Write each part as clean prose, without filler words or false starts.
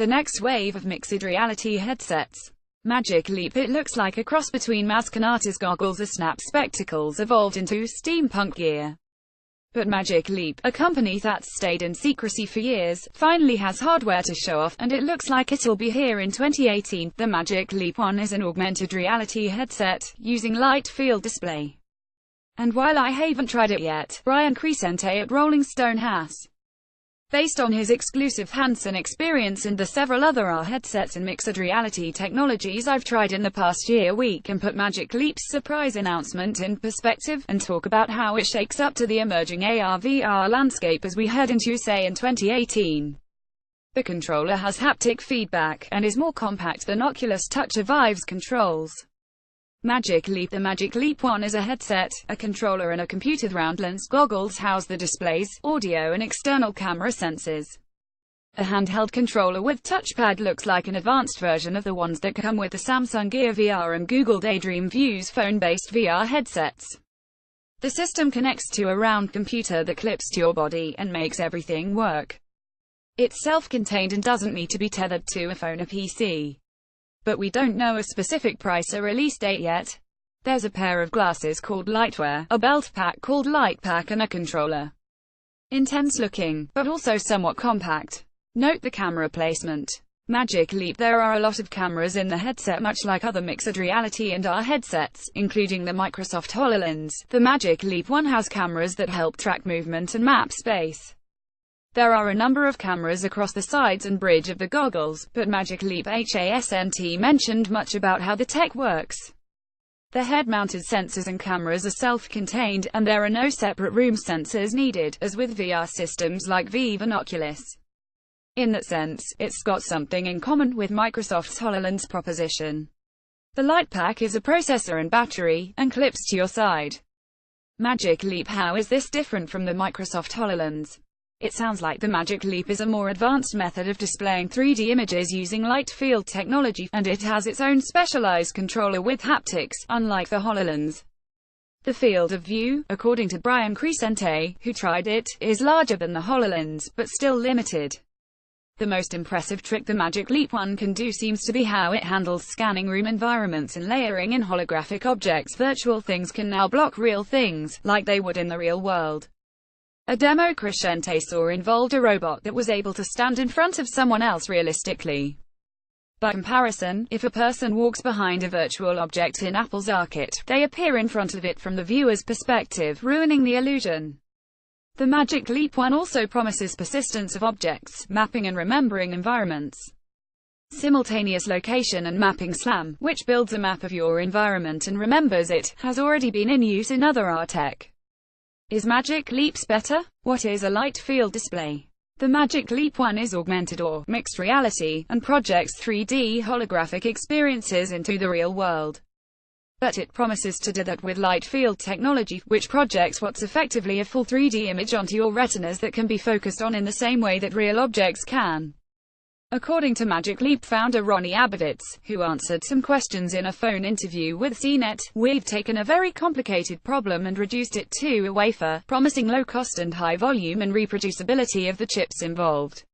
The next wave of mixed reality headsets. Magic Leap. It looks like a cross between Mascanata's goggles or Snap spectacles evolved into steampunk gear. But Magic Leap, a company that's stayed in secrecy for years, finally has hardware to show off, and it looks like it'll be here in 2018. The Magic Leap One is an augmented reality headset, using light field display. And while I haven't tried it yet, Brian Crecente at Rolling Stone has. Based on his exclusive hands-on experience and the several other AR headsets and mixed reality technologies I've tried in the past year, we can put Magic Leap's surprise announcement in perspective, and talk about how it shakes up to the emerging AR/VR landscape as we head into, say, in 2018. The controller has haptic feedback, and is more compact than Oculus Touch or Vive's controls. Magic Leap. The Magic Leap One is a headset, a controller and a computer. The round-lens goggles house the displays, audio and external camera sensors. A handheld controller with touchpad looks like an advanced version of the ones that come with the Samsung Gear VR and Google Daydream Vue's phone-based VR headsets. The system connects to a round computer that clips to your body and makes everything work. It's self-contained and doesn't need to be tethered to a phone or PC. But we don't know a specific price or release date yet. There's a pair of glasses called Lightwear, a belt pack called Lightpack, and a controller. Intense looking, but also somewhat compact. Note the camera placement. Magic Leap. There are a lot of cameras in the headset, much like other mixed reality and AR headsets, including the Microsoft HoloLens. The Magic Leap One has cameras that help track movement and map space. There are a number of cameras across the sides and bridge of the goggles, but Magic Leap hasn't mentioned much about how the tech works. The head-mounted sensors and cameras are self-contained, and there are no separate room sensors needed, as with VR systems like Vive and Oculus. In that sense, it's got something in common with Microsoft's HoloLens proposition. The Lightpack is a processor and battery, and clips to your side. Magic Leap. How is this different from the Microsoft HoloLens? It sounds like the Magic Leap is a more advanced method of displaying 3D images using light field technology, and it has its own specialized controller with haptics, unlike the HoloLens. The field of view, according to Brian Crecente, who tried it, is larger than the HoloLens, but still limited. The most impressive trick the Magic Leap One can do seems to be how it handles scanning room environments and layering in holographic objects. Virtual things can now block real things, like they would in the real world. A demo Crecente saw involved a robot that was able to stand in front of someone else realistically. By comparison, if a person walks behind a virtual object in Apple's ARKit, they appear in front of it from the viewer's perspective, ruining the illusion. The Magic Leap One also promises persistence of objects, mapping and remembering environments. Simultaneous location and mapping SLAM, which builds a map of your environment and remembers it, has already been in use in other AR tech. Is Magic Leap's better? What is a light field display? The Magic Leap One is augmented or mixed reality, and projects 3D holographic experiences into the real world. But it promises to do that with light field technology, which projects what's effectively a full 3D image onto your retinas that can be focused on in the same way that real objects can. According to Magic Leap founder Ronnie Abovitz, who answered some questions in a phone interview with CNET, "We've taken a very complicated problem and reduced it to a wafer, promising low cost and high volume and reproducibility of the chips involved."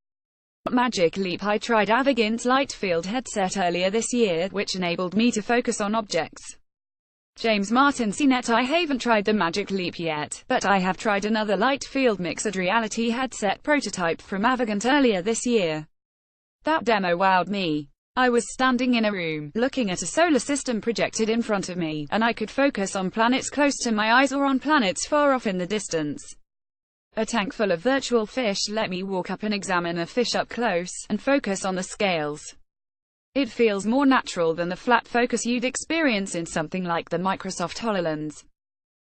Magic Leap. I tried Avegant's light field headset earlier this year, which enabled me to focus on objects. James Martin, CNET. I haven't tried the Magic Leap yet, but I have tried another light field mixed reality headset prototype from Avegant earlier this year. That demo wowed me. I was standing in a room, looking at a solar system projected in front of me, and I could focus on planets close to my eyes or on planets far off in the distance. A tank full of virtual fish let me walk up and examine a fish up close, and focus on the scales. It feels more natural than the flat focus you'd experience in something like the Microsoft HoloLens.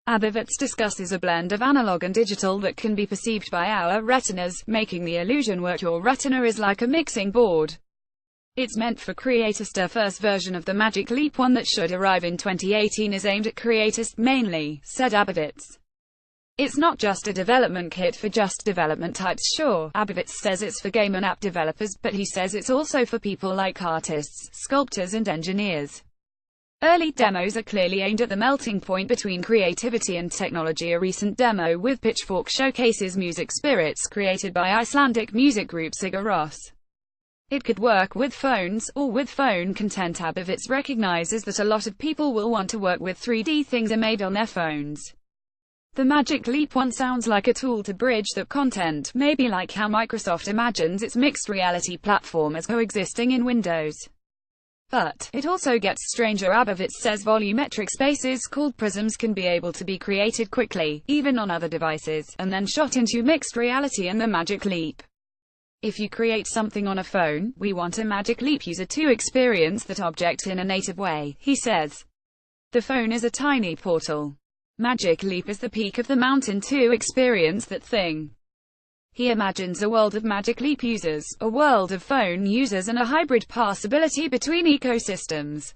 Abovitz discusses a blend of analog and digital that can be perceived by our retinas, making the illusion work. Your retina is like a mixing board. It's meant for creators. The first version of the Magic Leap One that should arrive in 2018 is aimed at creators, mainly, said Abovitz. It's not just a development kit for just development types. Sure, Abovitz says it's for game and app developers, but he says it's also for people like artists, sculptors and engineers. Early demos are clearly aimed at the melting point between creativity and technology. A recent demo with Pitchfork showcases music spirits created by Icelandic music group Sigur Rós. It could work with phones, or with phone content. Abovitz recognizes that a lot of people will want to work with 3D things are made on their phones. The Magic Leap 1 sounds like a tool to bridge that content, maybe like how Microsoft imagines its mixed reality platform as coexisting in Windows. But it also gets stranger. Abovitz says volumetric spaces called prisms can be able to be created quickly, even on other devices, and then shot into mixed reality and the Magic Leap. If you create something on a phone, we want a Magic Leap user to experience that object in a native way, he says. The phone is a tiny portal. Magic Leap is the peak of the mountain to experience that thing. He imagines a world of Magic Leap users, a world of phone users, and a hybrid possibility between ecosystems.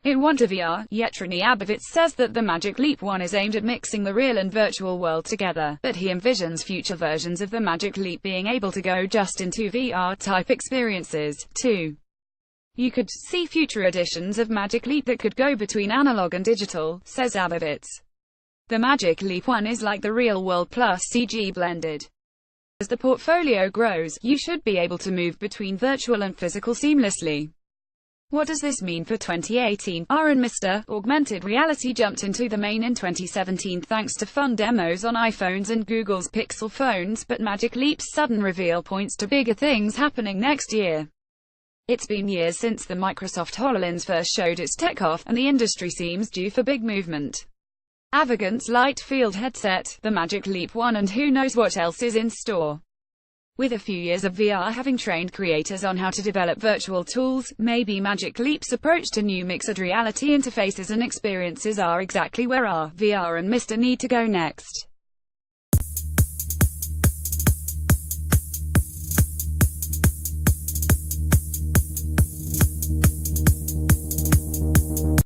In want of VR, Yetrony Abovitz says that the Magic Leap 1 is aimed at mixing the real and virtual world together, but he envisions future versions of the Magic Leap being able to go just into VR-type experiences, too. You could see future editions of Magic Leap that could go between analog and digital, says Abovitz. The Magic Leap 1 is like the real world plus CG blended. As the portfolio grows, you should be able to move between virtual and physical seamlessly. What does this mean for 2018? and Mr. Augmented reality jumped into the main in 2017 thanks to fun demos on iPhones and Google's Pixel phones, but Magic Leap's sudden reveal points to bigger things happening next year. It's been years since the Microsoft HoloLens first showed its tech off, and the industry seems due for big movement. Avegant's light field headset, the Magic Leap 1, and who knows what else is in store. With a few years of VR having trained creators on how to develop virtual tools, maybe Magic Leap's approach to new mixed reality interfaces and experiences are exactly where VR and Mr. need to go next.